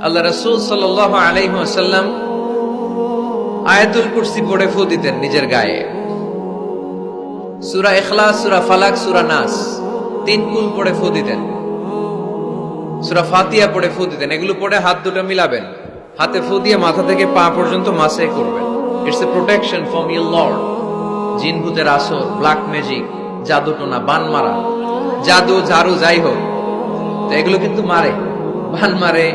আল্লাহ রাসূল সাল্লাল্লাহু আলাইহি ওয়াসাল্লাম আয়াতুল কুরসি পড়ে ফু দিতেন নিজের গায়ে। সূরা ইখলাস, সূরা ফালাক, সূরা নাস তিন কুল পড়ে ফু দিতেন। সূরা ফাতিহা পড়ে ফু দিতেন। এগুলো পড়ে হাত দুটো মিলাবেন, হাতে ফু দিয়ে মাথা থেকে পা পর্যন্ত মাসে করবেন। It's a protection from your Lord. জিন ভূতের আসর, ব্ল্যাক ম্যাজিক, জাদু টোনা, বান মারা, জাদু ঝাড়ু যাই হোক, তো এগুলো কিন্তু মারে, বান মারে,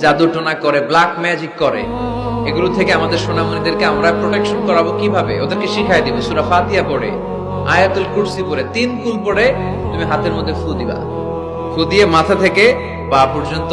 জাদু টোনা করে, ব্ল্যাক ম্যাজিক করে। এগুলো থেকে আমাদের সোনামণিদেরকে আমরা প্রোটেকশন করাবো কিভাবে? ওদেরকে শিখাই দিব। সূরা ফাতিহা পড়ে, আয়াতুল কুরসি পড়ে, তিন কুল পড়ে তুমি হাতের মধ্যে ফু দিবা। ফু দিয়ে মাথা থেকে পা পর্যন্ত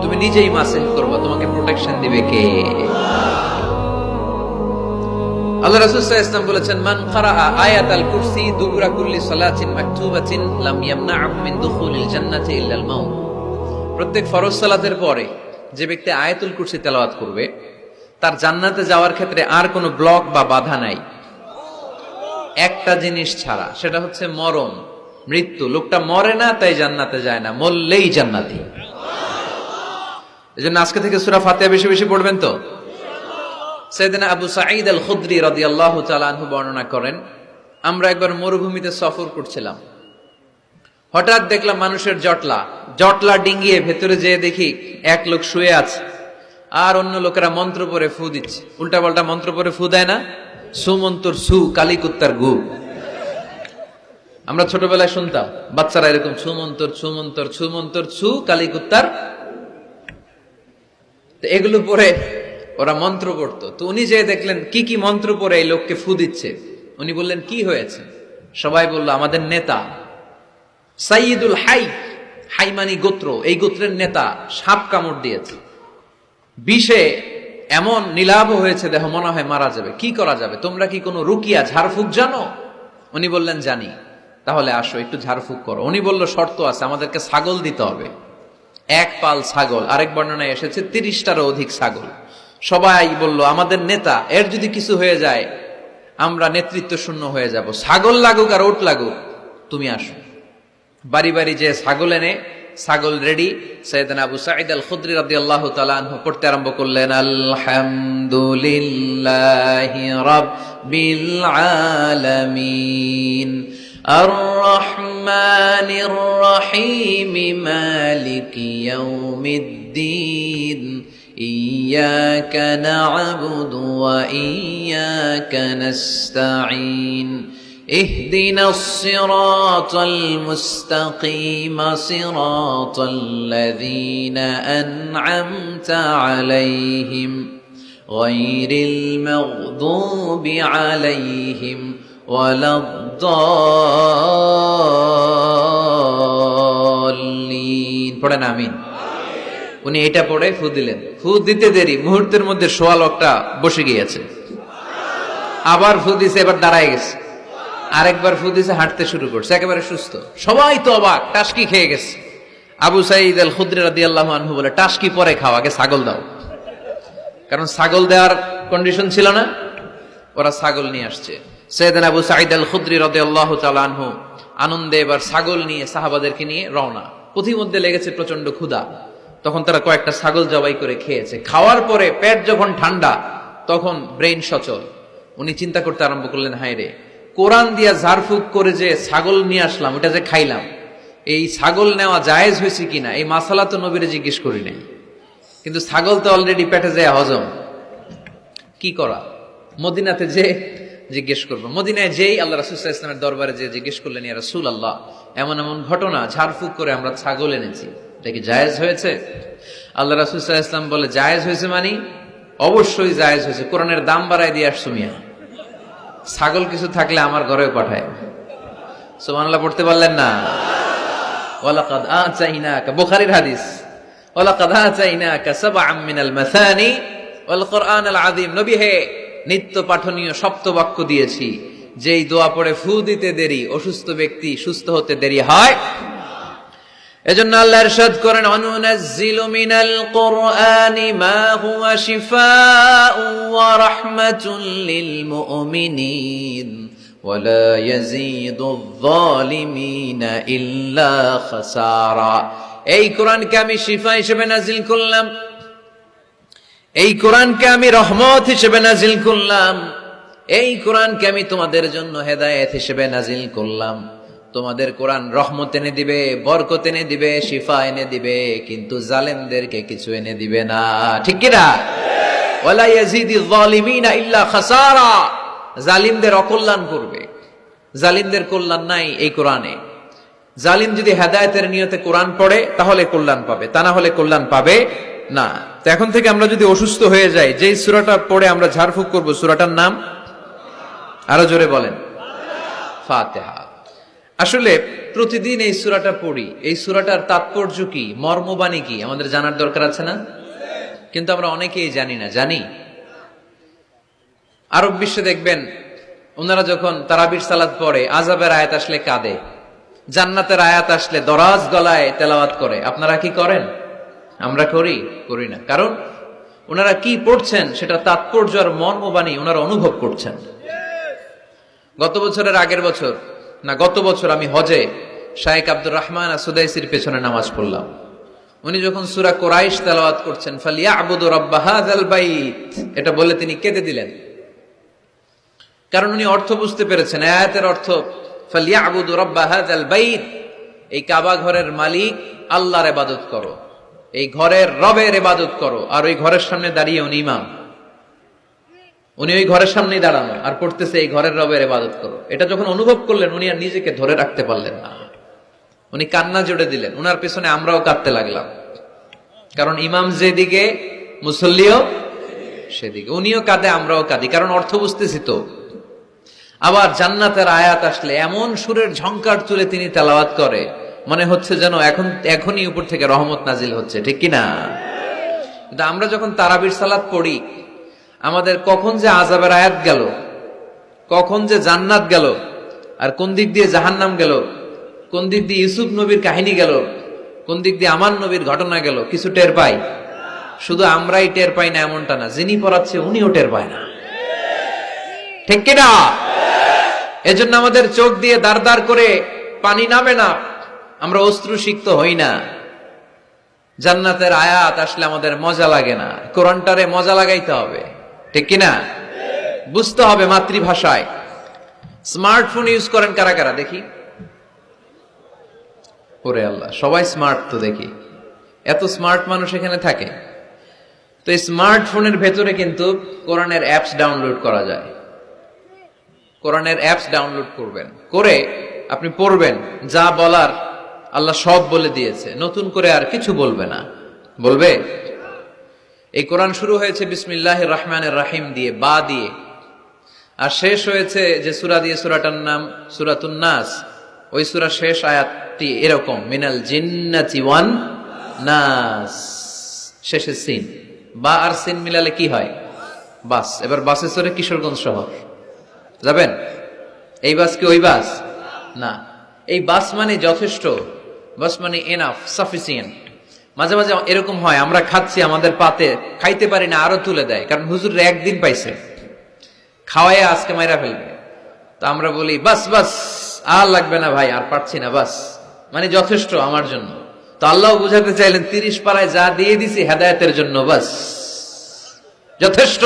তুমি নিজেই মাসেহ করবা। তোমাকে প্রোটেকশন দিবে কে? আল্লাহ রাসূল সাল্লাল্লাহু আলাইহি ওয়াসাল্লাম বলেছেন, মান ক্বারাআ আয়াতাল কুরসি দুবুরা কুল্লি সালাতিন মাকতুবাতিন লাম ইয়ামনা'হু মিন দুখুলিল জান্নাতি ইল্লাল মাউত। প্রত্যেক ফরজ সালাতের পরে যে ব্যক্তি আয়াতুল কুরসি তেলাওয়াত করবে, তার জান্নাতে যাওয়ার ক্ষেত্রে আর কোনো ব্লক বা বাধা নাই, একটা জিনিস ছাড়া, সেটা হচ্ছে মরণ, মৃত্যু। লোকটা মরে না তাই জান্নাতে যায় না, মরলেই জান্নাতি। এজন্য আজকে থেকে সূরা ফাতিহা বেশি বেশি পড়বেন তো। সাইয়েদনা আবু সাঈদ আল খুদরি রাদিয়াল্লাহু তাআলা আনহু বর্ণনা করেন, আমরা একবার মরুভূমিতে সফর করছিলাম। হঠাৎ দেখলাম মানুষের জটলা ডিঙ্গিয়ে ভেতরে যেয়ে দেখি এক লোক শুয়ে আছে, আর অন্য লোকেরা মন্ত্র পড়ে ফু দিচ্ছে। উল্টা পাল্টা মন্ত্র পড়ে ফু দেয় না, সুমন্তর সু, কালিকুত্তার গু। আমরা ছোটবেলায় শুনতাম বাচ্চারা এরকম ছুমন্তর ছুমন্তর ছুমন্তর ছু, কালিকুত্তার। এগুলো পড়ে ওরা মন্ত্র পড়তো। তো উনি যে দেখলেন কি কি মন্ত্র পড়ে এই লোককে ফু দিচ্ছে, উনি বললেন কি হয়েছে? সবাই বলল, আমাদের নেতা সাইয়্যিদুল হাই, হাইমানি গোত্র, এই গোত্রের নেতা সাপ কামড় দিয়েছে, বিষে এমন নীলাভ হয়েছে দেহ, মনে হয় মারা যাবে। কি করা যাবে? তোমরা কি কোনো রুকিয়া ঝাড়ফুঁক জানো? উনি বললেন জানি। তাহলে আসো একটু ঝাড়ফুঁক করো। উনি বলল শর্ত আছে, আমাদেরকে ছাগল দিতে হবে, এক পাল ছাগল। আরেক বর্ণনায় এসেছে 30টারও অধিক ছাগল। সবাই বলল, আমাদের নেতা, এর যদি কিছু হয়ে যায় আমরা নেতৃত্ব শূন্য হয়ে যাব, ছাগল লাগুক আর ওট লাগুক, তুমি আসো। বাড়ি বাড়ি যে ছাগল এনে, ছাগল রেডি। সাইয়েদনা আবু সাঈদ আল খুদরি রাদিয়াল্লাহু তাআলা আনহু পড়তে আরম্ভ করলেন, আলহামদুলিল্লাহি রাব্বিল আলামিন আর রহমানির রহিম মালিকি ইয়াউমিদ্দিন ইয়্যাকা না'বুদু ওয়া ইয়্যাকা নাস্তাঈন اهدنا الصراط المستقيم صراط الذين أنعمت عليهم غير المغضوب عليهم ولا الضالين পড়েন আমিন। উনি এটা পড়ে ফু দিলেন। ফু দিতে দেরি, মুহূর্তের মধ্যে সোয়া লোকটা বসে গিয়েছে। আবার ফু দিছে, এবার দাঁড়ায় গেছে। আরেকবার ফু দিছে, হাঁটতে শুরু করছে, একেবারে সুস্থ। সবাই তো অবাক, টাসকি খেয়ে গেছে। আবু সাঈদ আল খুদরি রাদিয়াল্লাহু আনহু বলে, টাসকি পরে খাও, আগে ছাগল দাও। কারণ ছাগল দেওয়ার কন্ডিশন ছিল না, ওরা ছাগল নিয়ে আসছে। সাইয়েদনা আবু সাঈদ আল খুদরি রাদিয়াল্লাহু তাআলা আনহু আনন্দে এবার ছাগল নিয়ে সাহাবাদেরকে নিয়ে রওনা। পথিমধ্যে লেগেছে প্রচন্ড ক্ষুধা, তখন তারা কয়েকটা ছাগল জবাই করে খেয়েছে। খাওয়ার পরে পেট যখন ঠান্ডা, তখন ব্রেইন সচল। উনি চিন্তা করতে আরম্ভ করলেন, হায় রে, কোরআন দিয়া ঝাড়ফুঁক করে যে ছাগল নিয়ে আসলাম, ওটা যে খাইলাম, এই ছাগল নেওয়া জায়েজ হয়েছে কিনা এই মাসালা তো নবীরে জিজ্ঞেস করি নাই। কিন্তু ছাগল তো অলরেডি পেটে যায় হজম, কি করা? মদিনাতে যে জিজ্ঞেস করবো। মদিনায় যেই আল্লাহ রাসূল সাল্লাল্লাহু আলাইহি ওয়াসাল্লামের দরবারে যে জিজ্ঞেস করলেন, ইয়া রাসূলুল্লাহ, এমন এমন ঘটনা, ঝাড়ফুঁক করে আমরা ছাগল এনেছি, এটা কি জায়েজ হয়েছে? আল্লাহ রাসূল সাল্লাল্লাহু আলাইহি ওয়াসাল্লাম বলে, জায়েজ হয়েছে মানে? অবশ্যই জায়েজ হয়েছে। কোরআনের দাম বাড়ায় দিয়ে আসছো মিয়া, ছাগল কিছু থাকলে আমার ঘরেও পাঠায়। সুবহানাল্লাহ পড়তে পারলেন না? ওয়ালাকাদ আতাইনাকা, বুখারীর হাদিস, ওয়ালাকাদ আতাইনাকা সাবআম মিনাল মাসানি ওয়াল কুরআনাল আযীম। নবী হে, নিত্য পাঠনীয় সপ্তবাক্য দিয়েছি, যেই দোয়া পড়ে ফু দিতে দেরি, অসুস্থ ব্যক্তি সুস্থ হতে দেরি হয়। এজন্য আল্লাহ ইরশাদ করেন, অনুনাজ্জিলু মিনাল কুরআনি মা হুয়া শিফাউন ওয়া রাহমাতুল লিল মুমিনিন ওয়া লা ইয়াজিদুয যালিমিনা ইল্লা খাসারা। এই কোরআনকে আমি শিফা হিসেবে নাজিল করলাম, এই কোরআনকে আমি রহমত হিসেবে নাজিল করলাম, এই কোরআনকে আমি তোমাদের জন্য হেদায়েত হিসেবে নাজিল করলাম। তোমাদের কোরআন রহমত এনে দিবে, বরকত এনে দিবে, শিফা এনে দিবে, কিন্তু জালেমদেরকে কিছু এনে দিবে না। ঠিক কি না? ওয়ালা ইয়াজিদিল যালিমিনা ইল্লা খাসারা। জালিমদের অকল্যাণ করবে, জালিমদের কল্যাণ নাই এই কোরআনে। জালিম যদি হেদায়েতের নিয়তে কোরআন পড়ে তাহলে কল্যাণ পাবে, তা না হলে কল্যাণ পাবে না। তো এখন থেকে আমরা যদি অসুস্থ হয়ে যাই, যেই সূরাটা পড়ে আমরা ঝাড়ফুঁক করব, সূরাটার নাম আরো জোরে বলেন, ফাতিহা। আসলে প্রতিদিন এই সূরাটা পড়ি, এই সূরাটার তাৎপর্য কি, মর্মবাণী কি আমাদের জানার দরকার আছে না? কিন্তু আমরা অনেকেই জানি না। জানি আরব বিশ্বে দেখবেন ওনারা যখন তারাবির সালাত পড়ে, আযাবের আয়াত আসলে কাঁদে, জান্নাতের আয়াত আসলে দরাজ গলায় তেলাওয়াত করে। আপনারা কি করেন? আমরা করি না। কারণ ওনারা কি পড়ছেন সেটা তাৎপর্য আর মর্মবাণী ওনারা অনুভব করছেন। গত বছরের আগের বছর না, গত বছর আমি হজে শায়েখ আব্দুর রহমান আসুদাইসির পেছনে নামাজ পড়লাম। উনি যখন সূরা কুরাইশ তেলাওয়াত করছেন, ফালিয়াবুদু রাব্ব হাযাল বাইত, এটা বলে তিনি কেঁদে দিলেন। কারণ উনি অর্থ বুঝতে পেরেছেন, আয়াতের অর্থ ফালিয়াবুদু রাব্ব হাযাল বাইত, এই কাবা ঘরের মালিক আল্লাহর ইবাদত করো, এই ঘরের রবের ইবাদত করো। আর ওই ঘরের সামনে দাঁড়িয়ে উনি ইমাম, উনি ওই ঘরের সামনেই দাঁড়ানো আর পড়তেছে এই ঘরের রবের ইবাদত করো। এটা যখন অনুভব করলেন, উনি আর নিজেকে ধরে রাখতে পারলেন না, উনি কান্না জুড়ে দিলেন। উনার পেছনে আমরাও কাঁদতে লাগলাম, কারণ ইমাম যেদিকে মুসল্লিও সেদিকে, উনিও কাঁদে আমরাও কাঁদি, কারণ অর্থ বুঝতেছি তো। আবার জান্নাতের আয়াত আসলে এমন সুরের ঝংকার তুলে তিনি তেলাওয়াত করে, মনে হচ্ছে যেন এখনই উপর থেকে রহমত নাজিল হচ্ছে। ঠিক কিনা? কিন্তু আমরা যখন তারাবির সালাত পড়ি, আমাদের কখন যে আযাবের আয়াত গেল, কখন যে জান্নাত গেল, আর কোন দিক দিয়ে জাহান্নাম গেল, কোন দিক দিয়ে ইউসুফ নবীর কাহিনী গেল, কোন দিক দিয়ে আমার নবীর ঘটনা গেল, কিছু টের পাই? শুধু আমরাই টের পাই না এমনটা না, যিনি পড়াচ্ছে উনিও টের পায় না। ঠিক কিনা? এজন্য আমাদের চোখ দিয়ে দাঁড় দাঁড় করে পানি নামে না, আমরা অশ্রুসিক্ত হই না। জান্নাতের আয়াত আসলে আমাদের মজা লাগে না, কোরআনটারে মজা লাগাইতে হবে। ঠিক কিনা? বুঝতে হবে মাতৃভাষায়। স্মার্টফোন ইউজ করেন কারা কারা দেখি? ওরে আল্লাহ, সবাই স্মার্ট তো দেখি, এত স্মার্ট মানুষ এখানে থাকে। তো এই স্মার্টফোনের ভেতরে কিন্তু কোরআনের অ্যাপস ডাউনলোড করা যায়। কোরআনের অ্যাপস ডাউনলোড করবেন, করে আপনি পড়বেন, যা বলার আল্লাহ সব বলে দিয়েছে, নতুন করে আর কিছু বলবে না। বলবে? এই কোরআন শুরু হয়েছে বিসমিল্লাহির রহমানির রহিম দিয়ে, বা দিয়ে, আর শেষ হয়েছে যে সূরা দিয়ে, সূরাটার নাম সূরাতুন নাস। ওই সূরার শেষ আয়াতটি এরকম, মিনাল জিন্নাতি ওয়ান নাস, শেষে সিন। বা আর সিন মিলালে কি হয়? বাস। এবার বাসে চড়ে কিশোরগঞ্জ শহর যাবেন? এই বাস কি ওই বাস না, এই বাস মানে যথেষ্ট, বাস মানে এনাফ, সাফিসিয়েন্ট। মাঝে মাঝে এরকম হয়, আমরা খাচ্ছি, আমাদের পাতে খাইতে পারি না, আরো তুলে দেয়, কারণ হুজুর একদিন পাইছে, খাওয়াই আজকে মাইরা ফেলবে। তো আমরা বলি বাস বাস, আর লাগবে না ভাই, আর পারছি না, বাস মানে যথেষ্ট আমার জন্য। তো আল্লাহ বুঝাতে চাইলেন 30 পারায় যা দিয়ে দিছি হেদায়েতের জন্য, বাস যথেষ্ট,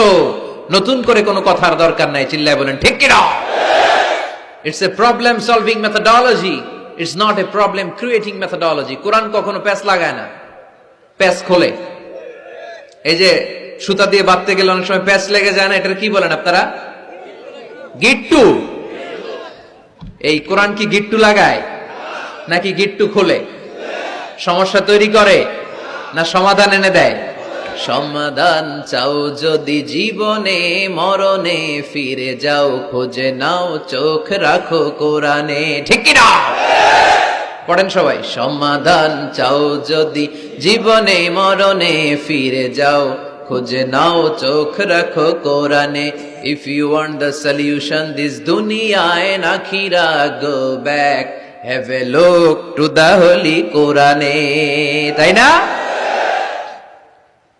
নতুন করে কোনো কথার দরকার নাই। চিল্লায় বলেন ঠিক কিনা? It's a problem solving methodology, it's not a problem creating methodology. Quran কখনো প্যাচ লাগায় না, প্যাচ খোলে। এই যে সুতা দিয়ে বাঁধতে গেলে অনেক সময় প্যাচ লেগে যায় না, এটা কি বলেন আপনারা? গিট্টু। এই কোরআন কি গিট্টু লাগায় নাকি গিট্টু খোলে? সমস্যা তৈরি করে না সমাধান এনে দেয়? সমাধান চাও যদি জীবনে মরণে, ফিরে যাও খোঁজে নাও, চোখ রাখো কোরআনে। ঠিক কিনা? পড়েন সবাই। সমাধান চাও যদি জীবনে মরণে, ফিরে যাও খুঁজে নাও, চোখ রাখো কোরআনে। If you want the solution this দুনিয়া এন্ড আখিরা, go back, have a look to the holy কোরআনে। তাই না?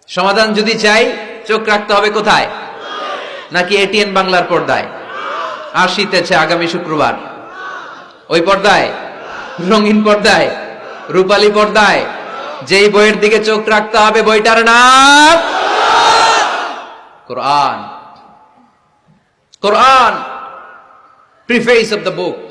সমাধান যদি চাই, চোখ রাখতে হবে কোথায়? নাকি এটিএন বাংলার পর্দায়? আসিতেছে আগামী শুক্রবার ওই পর্দায়, রঙিন পর্দায়, রূপালী পর্দায়, যেই বইয়ের দিকে চোখ রাখতে হবে বইটার নাম কোরআন। কোরআন, প্রিফেস অফ দ্য বুক।